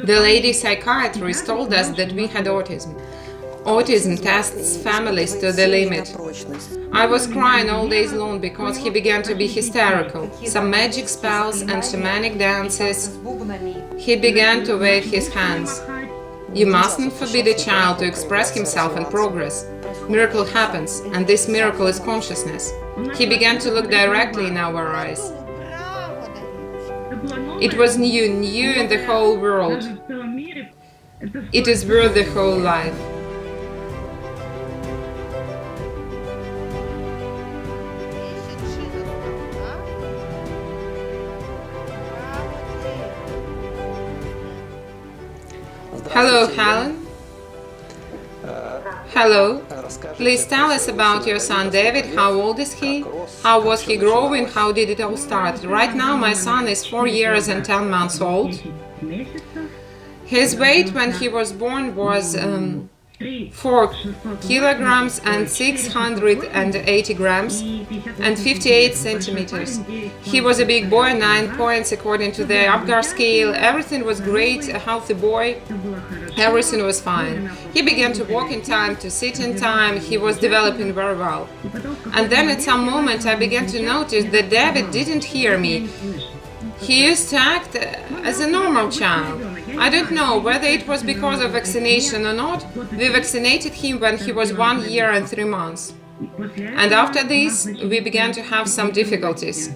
The lady psychiatrist told us that we had autism. Autism tests families to the limit. I was crying all days long because he began to be hysterical. Some magic spells and shamanic dances. He began to wave his hands. You mustn't forbid a child to express himself and progress. Miracle happens, and this miracle is consciousness. He began to look directly in our eyes. It was new in the whole world. It is worth the whole life. Hello, Helen. Hello. Please tell us about your son David. How old is he? How was he growing? How did it all start? Right now my son is 4 years and 10 months old. His weight when he was born was 4 kilograms and 680 grams and 58 centimeters. He was a big boy, 9 points according to the Apgar scale. Everything was great, a healthy boy. Everything was fine. He began to walk in time, to sit in time. He was developing very well. And then at some moment I began to notice that David didn't hear me. He used to act as a normal child. I don't know whether it was because of vaccination or not. We vaccinated him when he was 1 year and 3 months. And after this, we began to have some difficulties.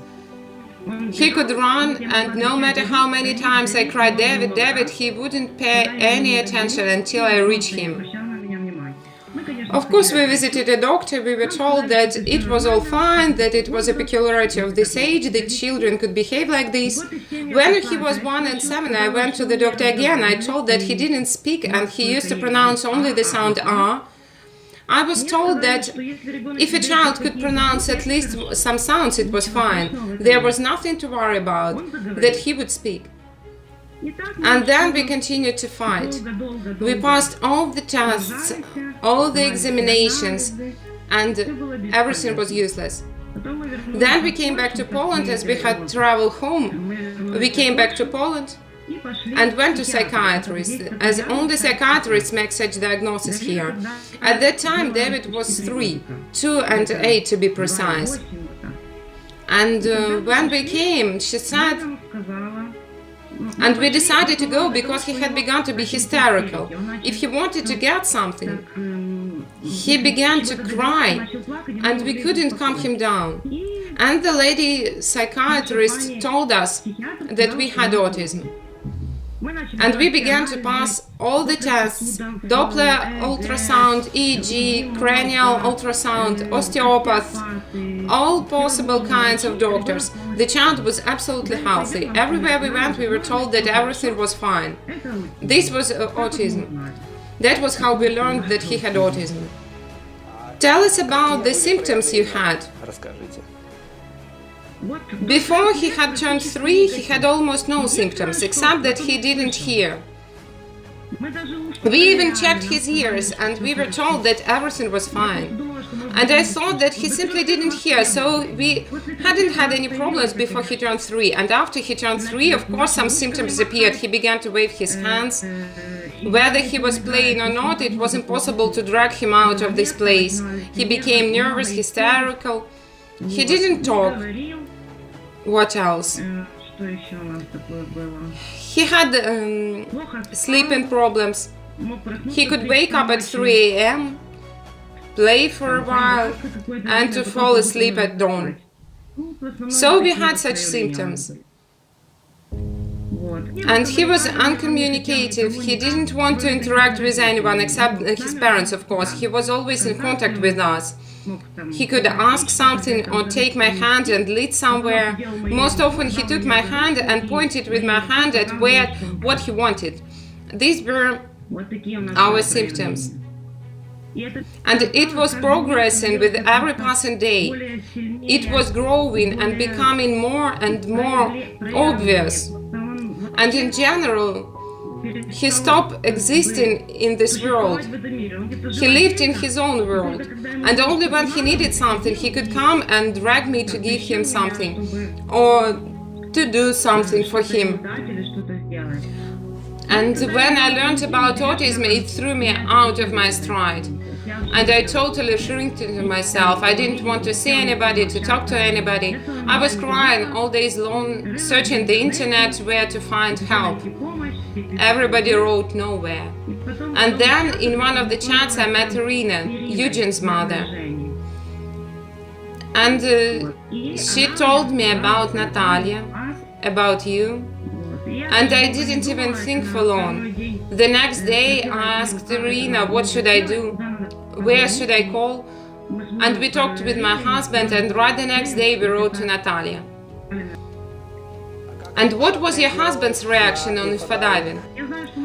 He could run, and no matter how many times I cried, David, David, he wouldn't pay any attention until I reached him. Of course, we visited a doctor. We were told that it was all fine, that it was a peculiarity of this age, that children could behave like this. When he was 1 and 7, I went to the doctor again. I told that he didn't speak and he used to pronounce only the sound R. I was told that if a child could pronounce at least some sounds, it was fine. There was nothing to worry about, that he would speak. And then we continued to fight. We passed all the tests, all the examinations, and everything was useless. Then we came back to Poland as we had traveled home. We came back to Poland and went to psychiatrists, as only psychiatrists make such diagnosis here. At that time David was 3, 2 and 8 to be precise. And when we came, she said, and we decided to go because he had begun to be hysterical. If he wanted to get something, he began to cry, and we couldn't calm him down. And the lady psychiatrist told us that we had autism. And we began to pass all the tests, Doppler ultrasound, EEG, cranial ultrasound, osteopath, all possible kinds of doctors. The child was absolutely healthy. Everywhere we went, we were told that everything was fine. This was autism. That was how we learned that he had autism. Tell us about the symptoms you had. Before he had turned 3, he had almost no symptoms, except that he didn't hear. We even checked his ears, and we were told that everything was fine. And I thought that he simply didn't hear, so we hadn't had any problems before he turned 3. And after he turned 3, of course, some symptoms appeared. He began to wave his hands. Whether he was playing or not, it was impossible to drag him out of this place. He became nervous, hysterical. He didn't talk. What else? He had sleeping problems. He could wake up at 3 a.m., play for a while, and to fall asleep at dawn. So we had such symptoms. And he was uncommunicative. He didn't want to interact with anyone except his parents, of course. He was always in contact with us. He could ask something or take my hand and lead somewhere. Most often he took my hand and pointed with my hand at what he wanted. These were our symptoms. And it was progressing with every passing day. It was growing and becoming more and more obvious. And in general, he stopped existing in this world. He lived in his own world, and only when he needed something, he could come and drag me to give him something, or to do something for him. And when I learned about autism, it threw me out of my stride. And I totally shrinked into myself. I didn't want to see anybody, to talk to anybody. I was crying all days long, searching the internet where to find help. Everybody wrote nowhere. And then in one of the chats I met Irina, Eugene's mother. And she told me about Natalia, about you. And I didn't even think for long. The next day I asked Irina, what should I do? Where should I call? And we talked with my husband, and right the next day we wrote to Natalia. And what was your husband's reaction on infodiving?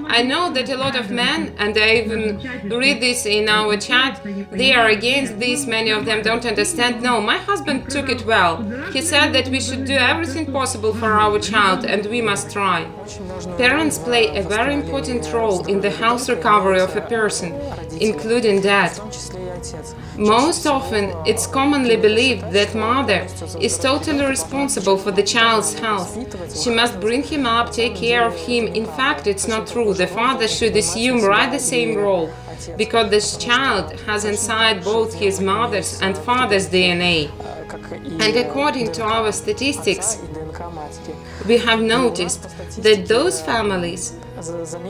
I know that a lot of men, and I even read this in our chat, they are against this, many of them don't understand. No, my husband took it well. He said that we should do everything possible for our child and we must try. Parents play a very important role in the health recovery of a person, including dad. Most often, it's commonly believed that mother is totally responsible for the child's health. She must bring him up, take care of him. In fact, it's not true. The father should assume right the same role, because this child has inside both his mother's and father's DNA. And according to our statistics, we have noticed that those families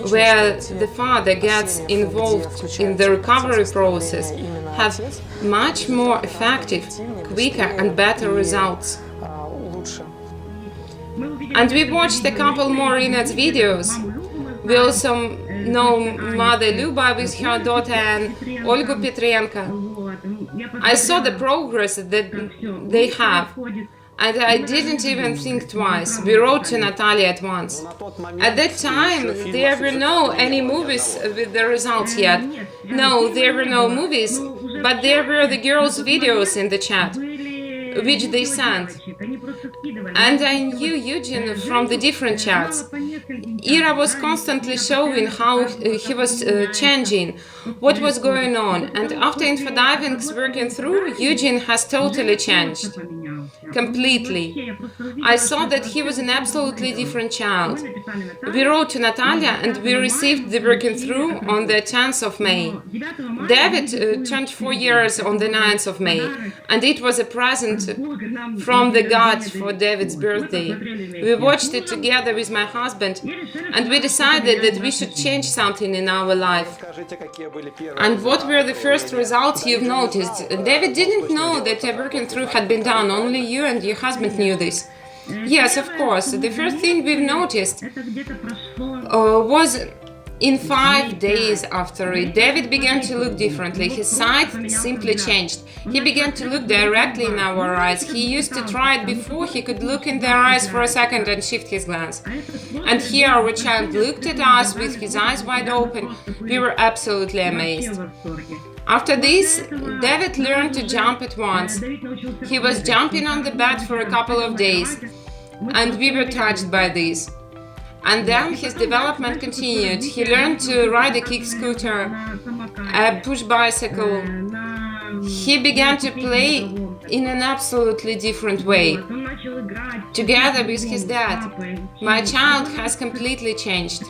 where the father gets involved in the recovery process have much more effective, quicker and better results. And we watched a couple more Rinat's videos. We also know Mother Luba with her daughter and Olga Petrenko. I saw the progress that they have, and I didn't even think twice. We wrote to Natalia at once. At that time, there were no any movies with the results yet. No, there were no movies, but there were the girls' videos in the chat, which they sent. And I knew Eugene from the different chats. Ira was constantly showing how he was changing, what was going on. And after infodiving's working through, Eugene has totally changed. Completely. I saw that he was an absolutely different child. We wrote to Natalia and we received the working through on the 10th of May. David turned 4 years on the 9th of May, and it was a present from the God for David's birthday. We watched it together with my husband, and we decided that we should change something in our life. And what were the first results you've noticed? David didn't know that a working through had been done, only you and your husband knew this. Yes, of course. The first thing we've noticed was in 5 days after it, David began to look differently. His sight simply changed. He began to look directly in our eyes. He used to try it before. He could look in their eyes for a second and shift his glance. And here our child looked at us with his eyes wide open. We were absolutely amazed. After this, David learned to jump at once. He was jumping on the bed for a couple of days, and we were touched by this. And then his development continued. He learned to ride a kick scooter, a push bicycle. He began to play in an absolutely different way, together with his dad. My child has completely changed.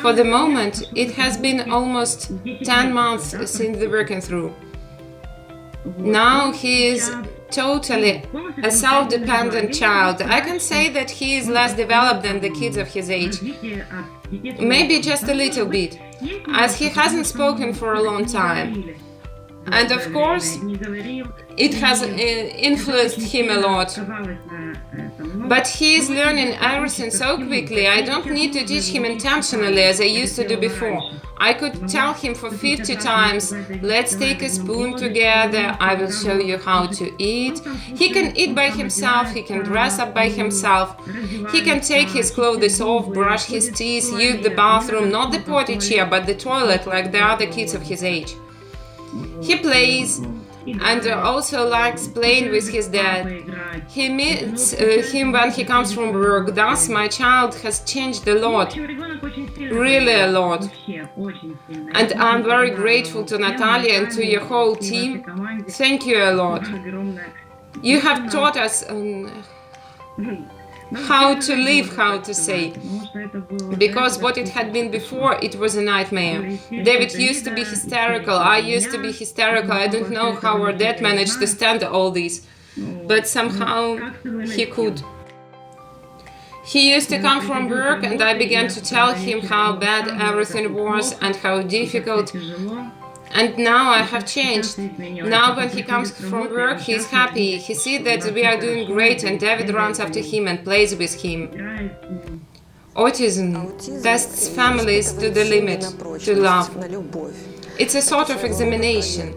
For the moment, it has been almost 10 months since the working through. Now he is totally a self-dependent child. I can say that he is less developed than the kids of his age. Maybe just a little bit, as he hasn't spoken for a long time. And of course, it has influenced him a lot. But he is learning everything so quickly. I don't need to teach him intentionally as I used to do before. I could tell him for 50 times, let's take a spoon together, I will show you how to eat. He can eat by himself, he can dress up by himself, he can take his clothes off, brush his teeth, use the bathroom, not the potty chair, but the toilet like the other kids of his age. He plays, and also likes playing with his dad. He meets him when he comes from work. Thus, my child has changed a lot, really a lot. And I'm very grateful to Natalia and to your whole team. Thank you a lot. You have taught us how to live, how to say, because what it had been before, it was a nightmare. David used to be hysterical, I used to be hysterical. I don't know how our dad managed to stand all this, but somehow he could. He used to come from work and I began to tell him how bad everything was and how difficult. And now I have changed. Now when he comes from work, he is happy. He sees that we are doing great and David runs after him and plays with him. Autism tests families to the limit, to love. It's a sort of examination.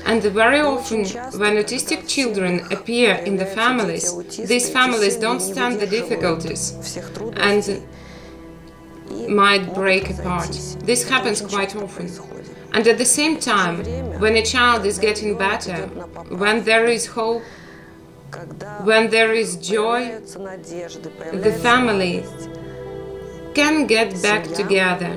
And very often, when autistic children appear in the families, these families don't stand the difficulties and might break apart. This happens quite often. And at the same time, when a child is getting better, when there is hope, when there is joy, the family can get back together.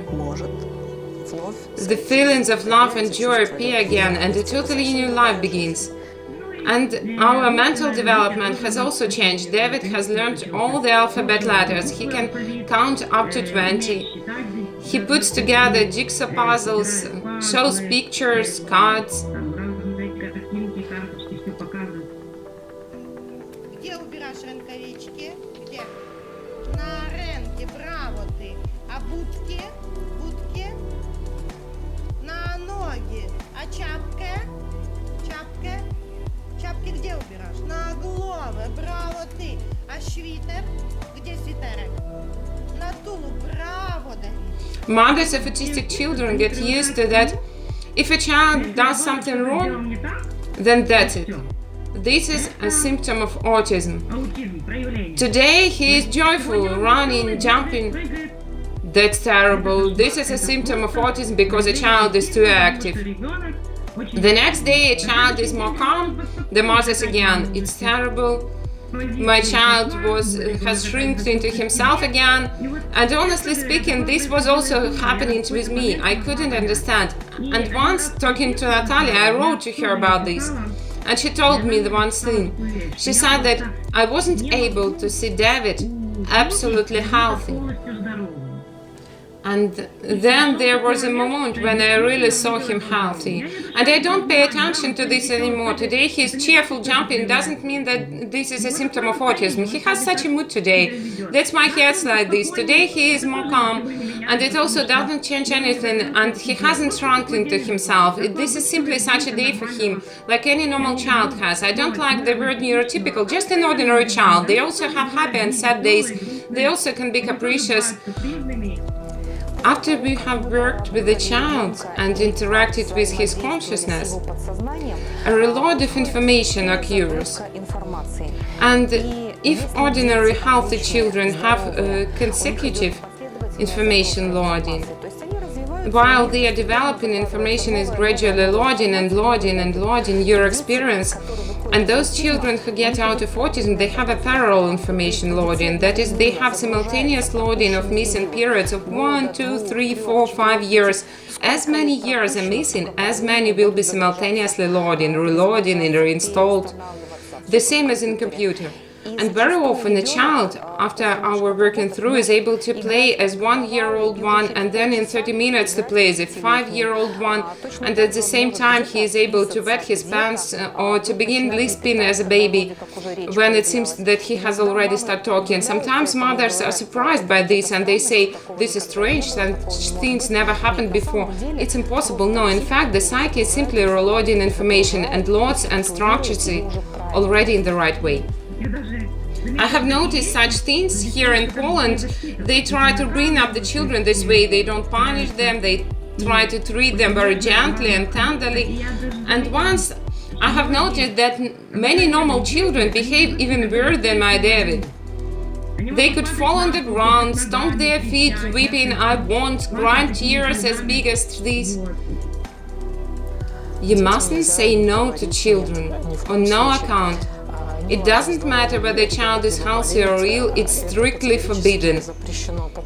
The feelings of love and joy appear again and a totally new life begins. And our mental development has also changed. David has learned all the alphabet letters. He can count up to 20. He puts together jigsaw puzzles, shows pictures, cards. Где убираешь рукавички? Где? На ренке, браво ты. А будки? Будки? На ноги. А чапка? Чапка? Чапки где убираешь? На голову, браво ты. А свитер? Где свитерок? На тулуп, браво, Давид. Mothers of autistic children get used to that. If a child does something wrong, then that's it. This is a symptom of autism. Today he is joyful, running, jumping. That's terrible. This is a symptom of autism because a child is too active. The next day a child is more calm, the mother's again. It's terrible. My child has shrinked into himself again, and honestly speaking, this was also happening with me. I couldn't understand. And once, talking to Natalia, I wrote to her about this, and she told me the one thing. She said that I wasn't able to see David absolutely healthy. And then there was a moment when I really saw him healthy. And I don't pay attention to this anymore. Today his cheerful jumping doesn't mean that this is a symptom of autism. He has such a mood today. That's why he acts like this. Today he is more calm, and it also doesn't change anything, and he hasn't shrunk into himself. This is simply such a day for him, like any normal child has. I don't like the word neurotypical, just an ordinary child. They also have happy and sad days. They also can be capricious. After we have worked with the child and interacted with his consciousness, a lot of information occurs. And if ordinary healthy children have consecutive information loading, while they are developing, information is gradually loading and loading and loading your experience. And those children who get out of autism, they have a parallel information loading. That is, they have simultaneous loading of missing periods of 1, 2, 3, 4, 5 years. As many years are missing, as many will be simultaneously loading, reloading, and reinstalled. The same as in computer. And very often a child, after our working through, is able to play as 1-year-old one, and then in 30 minutes to play as a 5-year-old one, and at the same time he is able to wet his pants or to begin lisping as a baby when it seems that he has already started talking. Sometimes mothers are surprised by this and they say, this is strange, such things never happened before. It's impossible. No, in fact, the psyche is simply reloading information and loads and structures it already in the right way. I have noticed such things here in Poland. They try to bring up the children this way. They don't punish them. They try to treat them very gently and tenderly. And once I have noticed that many normal children behave even worse than my David. They could fall on the ground, stomp their feet, weeping, I want, crying tears as big as these. You mustn't say no to children, on no account. It doesn't matter whether a child is healthy or ill, it's strictly forbidden.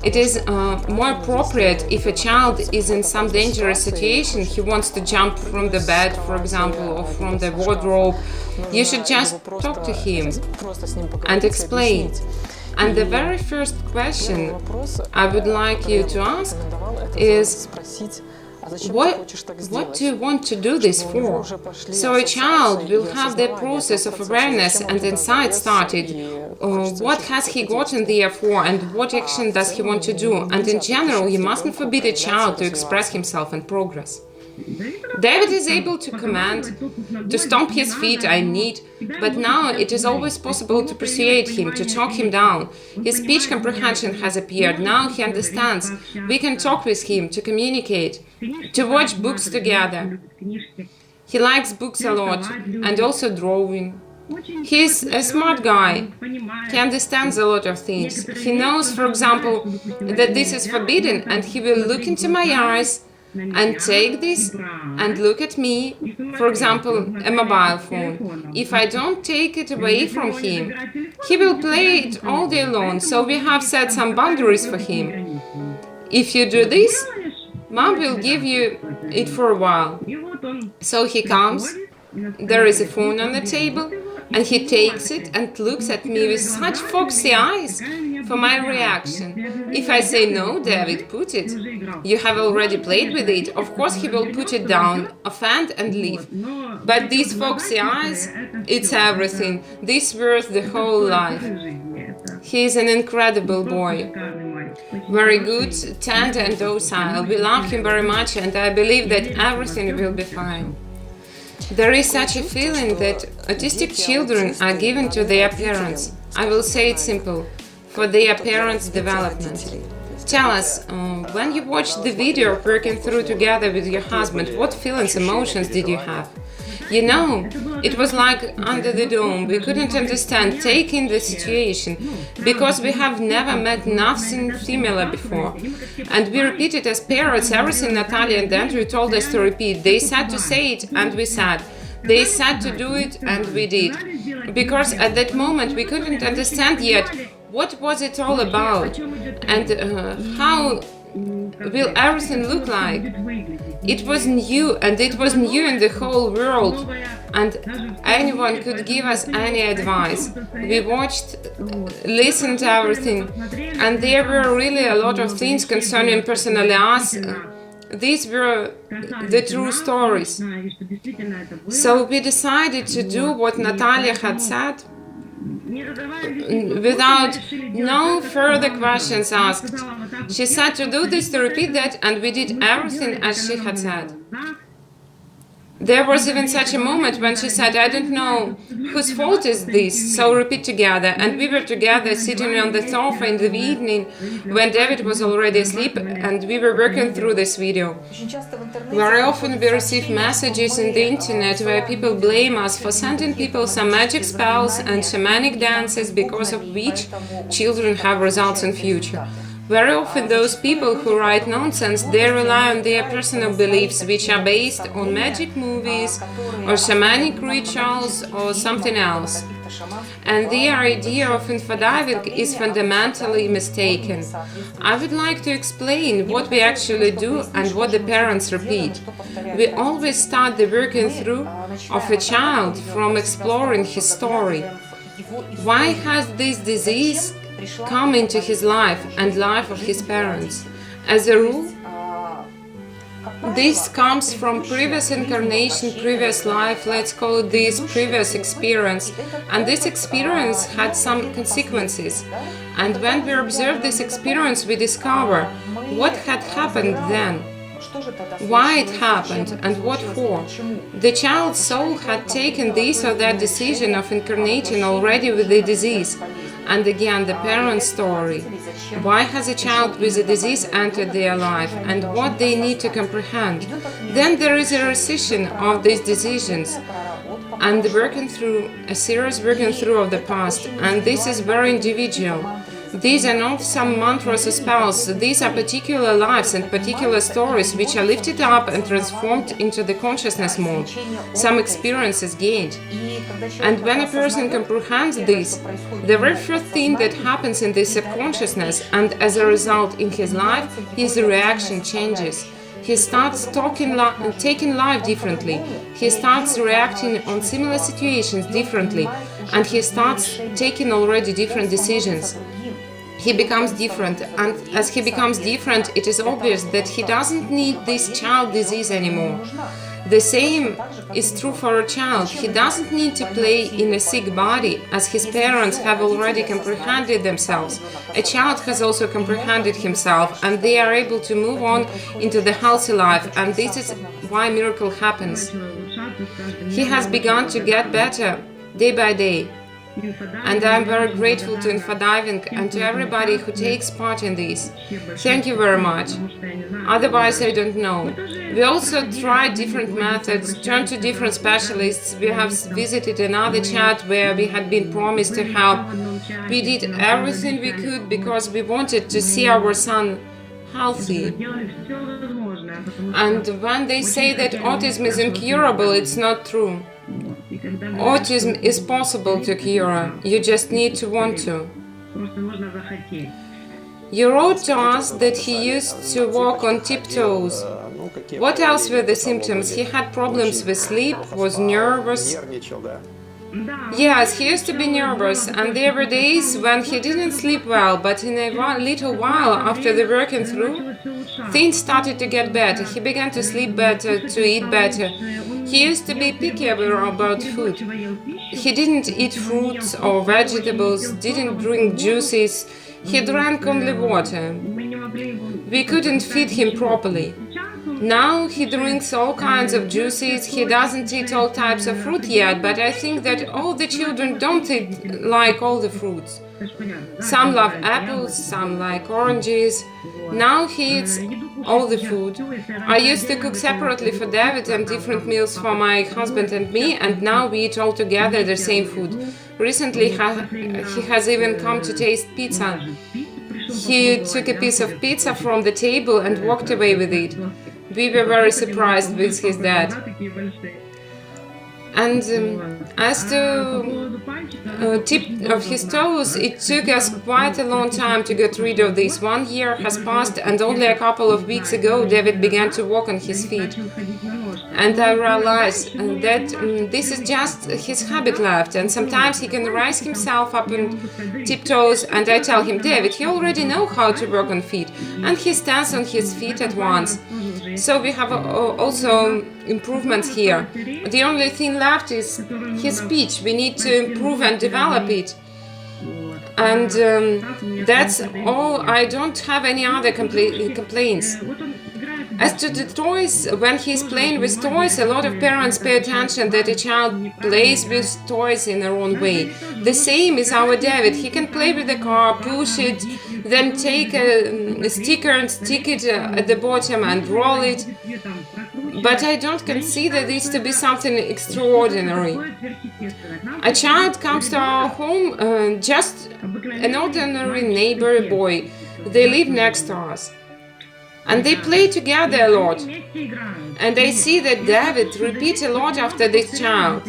It is more appropriate if a child is in some dangerous situation, he wants to jump from the bed, for example, or from the wardrobe. You should just talk to him and explain. And the very first question I would like you to ask is, what do you want to do this for? So a child will have the process of awareness and insight started. What has he gotten there for and what action does he want to do? And in general, you mustn't forbid a child to express himself and progress. David is able to command, to stomp his feet, I need, but now it is always possible to persuade him, to talk him down. His speech comprehension has appeared, now he understands. We can talk with him, to communicate, to watch books together. He likes books a lot, and also drawing. He's a smart guy. He understands a lot of things. He knows, for example, that this is forbidden, and he will look into my eyes and take this and look at me, for example, a mobile phone. If I don't take it away from him, he will play it all day long, so we have set some boundaries for him. If you do this, Mom will give you it for a while. So he comes, there is a phone on the table, and he takes it and looks at me with such foxy eyes for my reaction. If I say, no, David, put it. You have already played with it. Of course he will put it down, offend and leave. But these foxy eyes, it's everything. This worth the whole life. He is an incredible boy. Very good, tender and docile. We love him very much and I believe that everything will be fine. There is such a feeling that autistic children are given to their parents. I will say it simple, for their parents' development. Tell us, when you watched the video of working through together with your husband, what feelings, emotions did you have? You know, it was like under the dome. We couldn't understand, take in the situation, because we have never met nothing similar before. And we repeated as parents everything Natalia and Andrew told us to repeat. They said to say it, and we said. They said to do it, and we did. Because at that moment we couldn't understand yet what was it all about, and how will everything look like. It was new, and it was new in the whole world, and anyone could give us any advice. We watched, listened to everything, and there were really a lot of things concerning personally us. These were the true stories. So we decided to do what Natalia had said, without no further questions asked. She said to do this, to repeat that, and we did everything as she had said. There was even such a moment when she said, I don't know whose fault is this, so repeat together. And we were together sitting on the sofa in the evening when David was already asleep, and we were working through this video. Very often we receive messages in the internet where people blame us for sending people some magic spells and shamanic dances because of which children have results in future. Very often those people who write nonsense, they rely on their personal beliefs, which are based on magic movies or shamanic rituals or something else. And their idea of infodiving is fundamentally mistaken. I would like to explain what we actually do and what the parents repeat. We always start the working through of a child from exploring his story. Why has this disease come into his life and life of his parents? As a rule, this comes from previous incarnation, previous life, let's call it this previous experience, and this experience had some consequences. And when we observe this experience, we discover what had happened then, why it happened, and what for. The child's soul had taken this or that decision of incarnating already with the disease. And again, the parent's story. Why has a child with a disease entered their life and what they need to comprehend? Then there is a rescission of these decisions and a serious working through of the past. And this is very individual. These are not some mantras or spells, these are particular lives and particular stories which are lifted up and transformed into the consciousness mode, some experiences gained. And when a person comprehends this, the very first thing that happens in the subconsciousness, and as a result in his life, his reaction changes. He starts taking life differently, he starts reacting on similar situations differently, and he starts taking already different decisions. He becomes different, and as he becomes different, it is obvious that he doesn't need this child disease anymore. The same is true for a child. He doesn't need to play in a sick body, as his parents have already comprehended themselves. A child has also comprehended himself, and they are able to move on into the healthy life, and this is why miracle happens. He has begun to get better day by day. And I'm very grateful to Infodiving and to everybody who takes part in this. Thank you very much. Otherwise, I don't know. We also tried different methods, turned to different specialists. We have visited another chat where we had been promised to help. We did everything we could because we wanted to see our son healthy. And when they say that autism is incurable, it's not true. Autism is possible to cure, you just need to want to. You wrote to us that he used to walk on tiptoes. What else were the symptoms? He had problems with sleep, was nervous. Yes, he used to be nervous, and there were days when he didn't sleep well, but in a little while after the working through, things started to get better. He began to sleep better, to eat better. He used to be picky about food. He didn't eat fruits or vegetables, didn't drink juices. He drank only water. We couldn't feed him properly. Now he drinks all kinds of juices, he doesn't eat all types of fruit yet, but I think that all the children don't like all the fruits. Some love apples, some like oranges. Now he eats all the food. I used to cook separately for David and different meals for my husband and me, and now we eat all together the same food. Recently he has even come to taste pizza. He took a piece of pizza from the table and walked away with it. We were very surprised with his dad. And as to tip of his toes, it took us quite a long time to get rid of this. 1 year has passed, and only a couple of weeks ago David began to walk on his feet. And I realized that this is just his habit left, and sometimes he can raise himself up on tiptoes, and I tell him, David, you already know how to walk on feet, and he stands on his feet at once. So we have also improvements here. The only thing left is his speech. We need to improve and develop it. And that's all. I don't have any other complaints. As to the toys, when he's playing with toys, a lot of parents pay attention that a child plays with toys in their own way. The same is our David. He can play with the car, push it, then take a sticker and stick it at the bottom and roll it. But I don't consider this to be something extraordinary. A child comes to our home, just an ordinary neighbor boy. They live next to us. And they play together a lot. And I see that David repeats a lot after this child.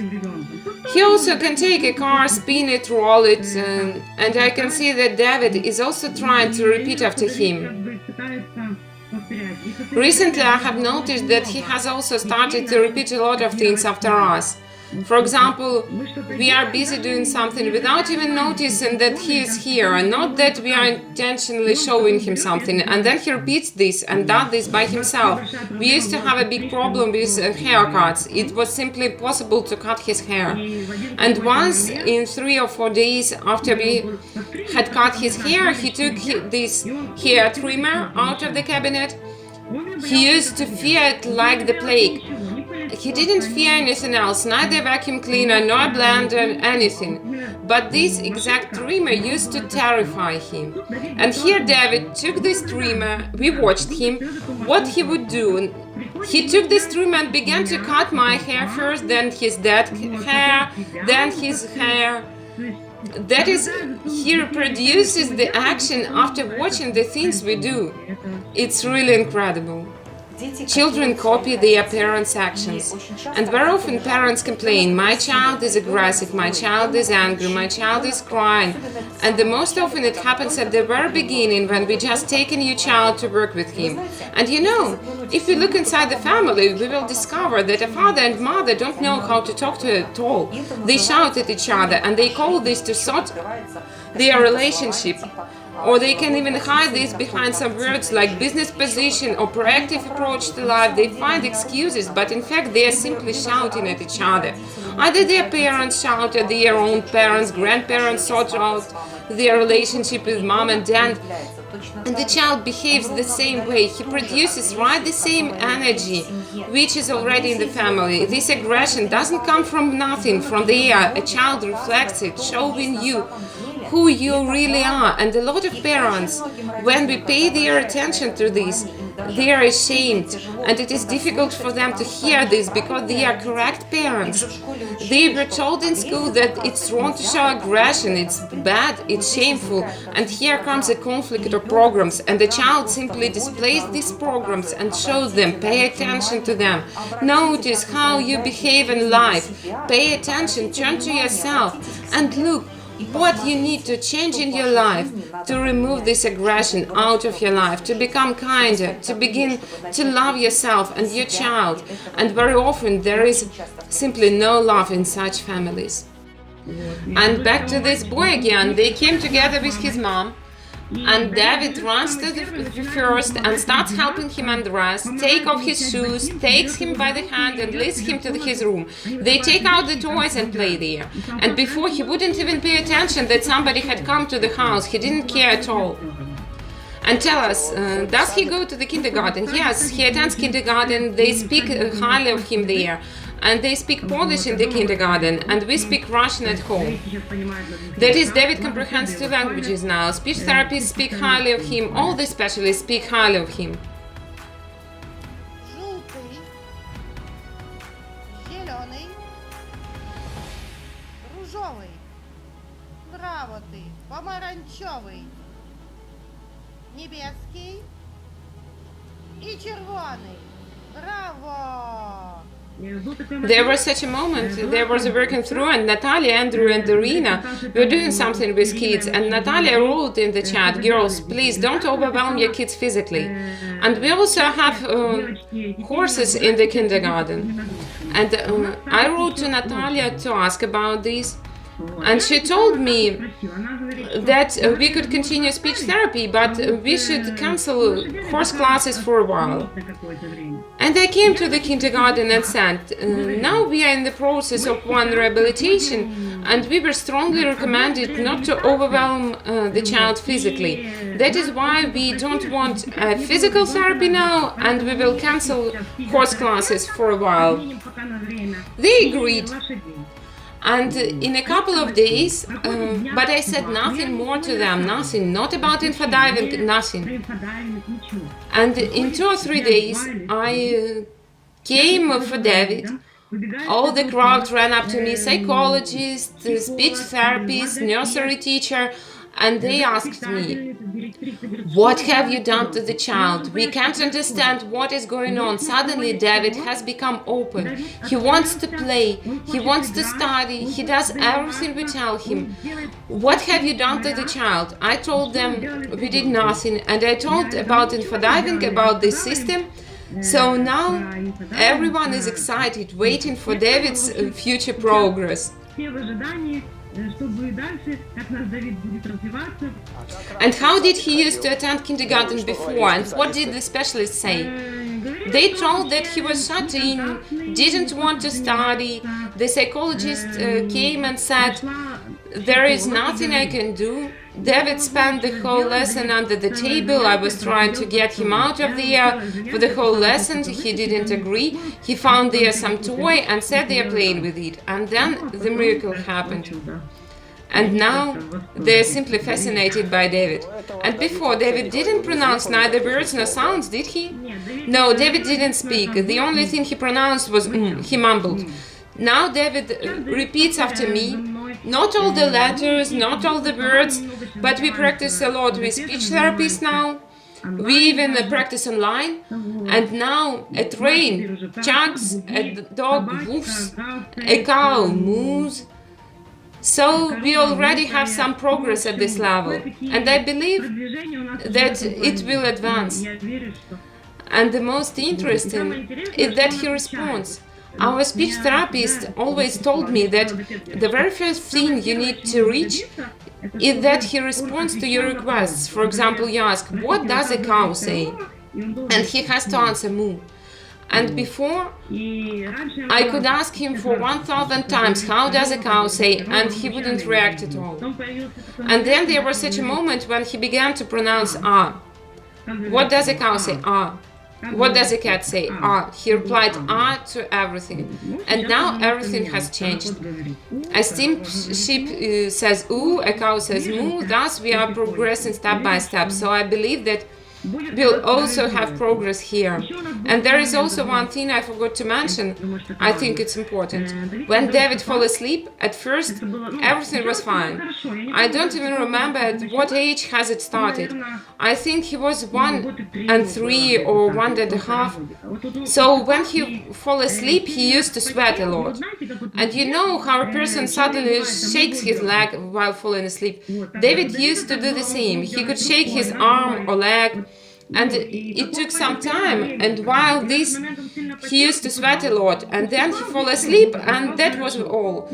He also can take a car, spin it, roll it, and I can see that David is also trying to repeat after him. Recently I have noticed that he has also started to repeat a lot of things after us. For example, we are busy doing something without even noticing that he is here, and not that we are intentionally showing him something, and then he repeats this and does this by himself. We used to have a big problem with haircuts. It was simply impossible to cut his hair. And once in 3 or 4 days after we had cut his hair, he took this hair trimmer out of the cabinet. He used to fear it like the plague. He didn't fear anything else, neither vacuum cleaner, nor blender, anything. But this exact trimmer used to terrify him. And here David took this trimmer, we watched him, what he would do. He took this trimmer and began to cut my hair first, then his dad's hair, then his hair. That is, he reproduces the action after watching the things we do. It's really incredible. Children copy their parents' actions, and very often parents complain, my child is aggressive, my child is angry, my child is crying, and the most often it happens at the very beginning when we just take a new child to work with him. And you know, if we look inside the family, we will discover that a father and mother don't know how to talk to at all. They shout at each other, and they call this to sort their relationship. Or they can even hide this behind some words like business position or proactive approach to life. They find excuses, but in fact they are simply shouting at each other. Either their parents shout at their own parents, grandparents sort out their relationship with mom and dad, and the child behaves the same way. He produces the same energy, which is already in the family. This aggression doesn't come from nothing, from the air. A child reflects it, showing you who you really are. And a lot of parents, when we pay their attention to this, they are ashamed, and it is difficult for them to hear this because they are correct parents. They were told in school that it's wrong to show aggression, it's bad, it's shameful, and here comes a conflict of programs, and the child simply displays these programs and shows them, pay attention to them, notice how you behave in life, pay attention, turn to yourself, and look what you need to change in your life to remove this aggression out of your life, to become kinder, to begin to love yourself and your child. And very often there is simply no love in such families. And back to this boy again, they came together with his mom, and David runs to the first and starts helping him undress, take off his shoes, takes him by the hand and leads him to his room. They take out the toys and play there. And before, he wouldn't even pay attention that somebody had come to the house. He didn't care at all. And tell us, does he go to the kindergarten? Yes, he attends kindergarten. They speak highly of him there. And they speak Polish in the kindergarten, and we speak Russian at home. That is, David comprehends 2 languages now. Speech therapists speak highly of him, all the specialists speak highly of him. Желтый, зеленый, ружовый, браво ты, помаранчевый, небесский и червоный. Браво! There was such a moment, there was a working through, and Natalia, Andrew and Irina were doing something with kids, and Natalia wrote in the chat, girls, please don't overwhelm your kids physically. And we also have horses in the kindergarten. And I wrote to Natalia to ask about this. And she told me that we could continue speech therapy, but we should cancel horse classes for a while. And I came to the kindergarten and said, now we are in the process of one rehabilitation, and we were strongly recommended not to overwhelm the child physically. That is why we don't want physical therapy now, and we will cancel horse classes for a while. They agreed. And in a couple of days, but I said nothing more to them, nothing, not about infodiving, nothing. And in 2 or 3 days, I came for David. All the crowd ran up to me, psychologist, speech therapist, nursery teacher, and they asked me, what have you done to the child? We can't understand what is going on. Suddenly David has become open. He wants to play, he wants to study, he does everything we tell him. What have you done to the child? I told them we did nothing, and I told about infodiving, about this system. So now everyone is excited, waiting for David's future progress. And how did he used to attend kindergarten before, and what did the specialists say? They told that he was shut in, didn't want to study. The psychologist came and said, there is nothing I can do. David spent the whole lesson under the table. I was trying to get him out of there for the whole lesson. He didn't agree. He found there some toy and sat there playing with it. And then the miracle happened. And now they're simply fascinated by David. And before, David didn't pronounce neither words nor sounds, did he? No, David didn't speak. The only thing he pronounced was he mumbled. Now David repeats after me, Not all the letters, not all the words, but we practice a lot with speech therapists now. We even practice online, and now a train chugs, a dog woofs, a cow moves. So we already have some progress at this level, and I believe that it will advance. And the most interesting is that he responds. Our speech therapist always told me that the very first thing you need to reach is that he responds to your requests. For example, you ask, what does a cow say? And he has to answer moo. And before, I could ask him for 1,000 times, how does a cow say? And he wouldn't react at all. And then there was such a moment when he began to pronounce ah. What does a cow say? Ah. What does a cat say? Ah. He replied ah to everything. And now everything has changed. A steamed sheep says oo, a cow says moo. Thus we are progressing step by step. So I believe that we'll also have progress here. And there is also one thing I forgot to mention. I think it's important. When David fell asleep, at first everything was fine. I don't even remember at what age has it started. I think he was 1 and 3 or 1.5. So when he fell asleep, he used to sweat a lot. And you know how a person suddenly shakes his leg while falling asleep? David used to do the same. He could shake his arm or leg. And it took some time, and while this, he used to sweat a lot, and then he fell asleep, and that was all.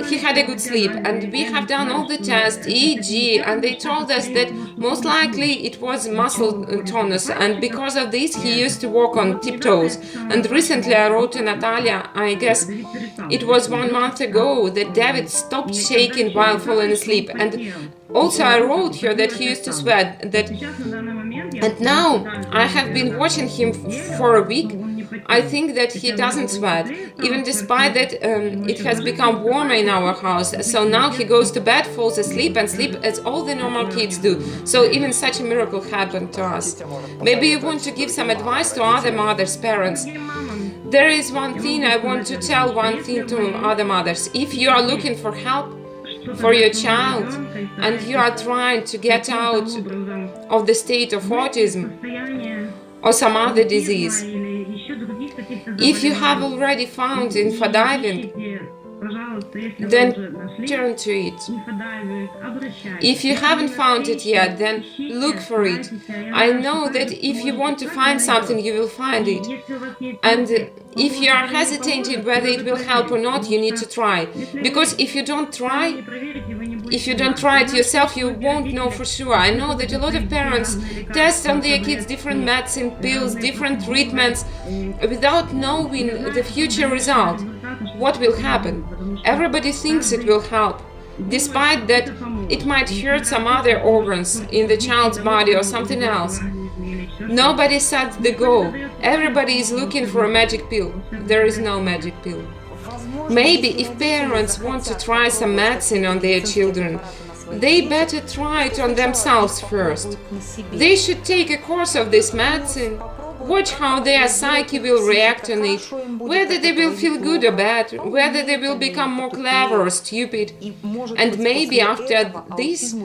He had a good sleep, and we have done all the tests, EEG, and they told us that most likely it was muscle tonus, and because of this he used to walk on tiptoes. And recently I wrote to Natalia, I guess it was 1 month ago, that David stopped shaking while falling asleep, and also I wrote her that he used to sweat, and now I have been watching him for a week. I think that he doesn't sweat, even despite that it has become warmer in our house. So now he goes to bed, falls asleep and sleeps as all the normal kids do. So even such a miracle happened to us. Maybe you want to give some advice to other mothers, parents. There is one thing I want to tell, one thing to other mothers. If you are looking for help for your child and you are trying to get out of the state of autism or some other disease, if you have already found infodiving, then turn to it. If you haven't found it yet, then look for it. I know that if you want to find something, you will find it. And if you are hesitating whether it will help or not, you need to try. Because if you don't try it yourself, you won't know for sure. I know that a lot of parents test on their kids different medicine, pills, different treatments, without knowing the future result. What will happen? Everybody thinks it will help, despite that it might hurt some other organs in the child's body or something else. Nobody sets the goal. Everybody is looking for a magic pill. There is no magic pill. Maybe if parents want to try some medicine on their children, they better try it on themselves first. They should take a course of this medicine, watch how their psyche will react on it, whether they will feel good or bad, whether they will become more clever or stupid. And maybe after this,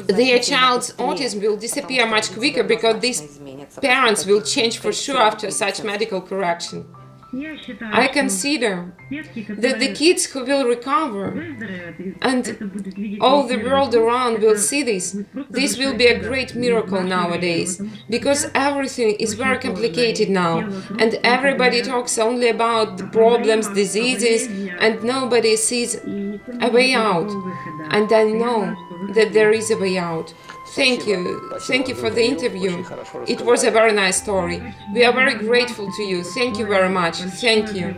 their child's autism will disappear much quicker because these parents will change for sure after such medical correction. I consider that the kids who will recover and all the world around will see this will be a great miracle nowadays, because everything is very complicated now and everybody talks only about the problems, diseases, and nobody sees a way out. And I know that there is a way out. Thank you for the interview. It was a very nice story. We are very grateful to you. Thank you very much. Thank you.